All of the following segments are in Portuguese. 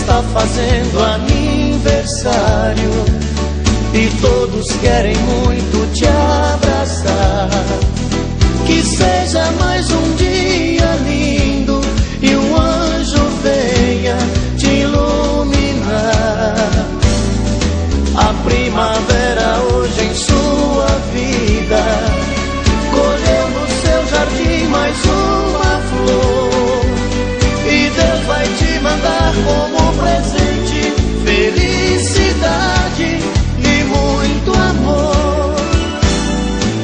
está fazendo aniversário e todos querem muito te abraçar. Que seja mais um dia lindo e um anjo venha te iluminar. A primavera hoje em sua vida colheu no seu jardim mais uma flor, e Deus vai te mandar como presente felicidade e muito amor.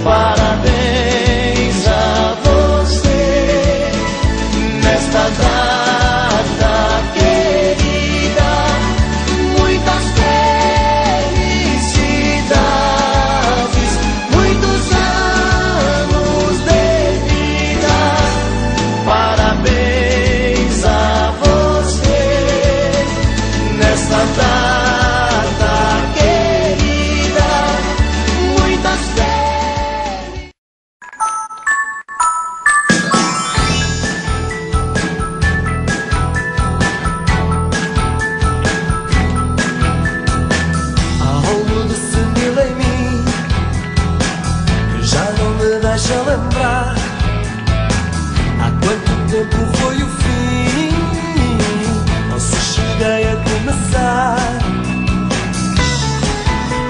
Parabéns a você nesta data querida, muitas felicidades, muitos anos de vida. Parabéns a você nesta data querida, muitas Há algo de senil em mim que já não me deixa lembrar. Há quanto tempo foi o fim? Não se cheguei a começar,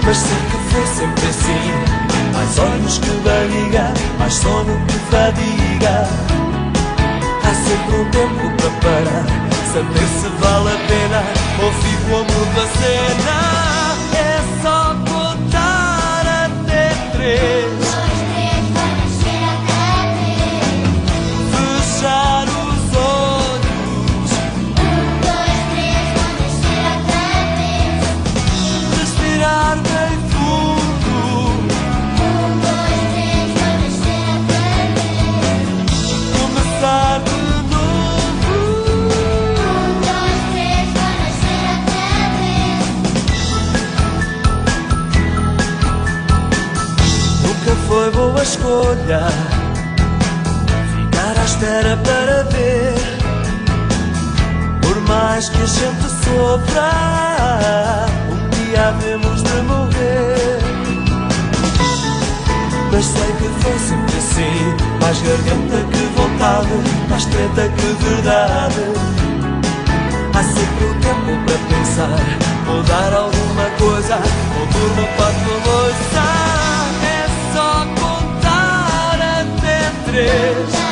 mas sei que foi sempre assim. Mais olhos que barriga, mais sono que fadiga. Há sempre um tempo para parar, saber se vale a pena ou fico a muda cena. É só contar até 3, fechar os olhos, respirar bem fundo, começar de novo. Nunca foi boa escolha ficar à espera para ver. Por mais que a gente sofra, um dia havemos de morrer. Mas sei que foi sempre assim, mais garganta que vontade, mais treta que verdade. Há sempre um tempo para pensar, mudar alguma coisa, ou durmo para uma moça. É só contar até 3.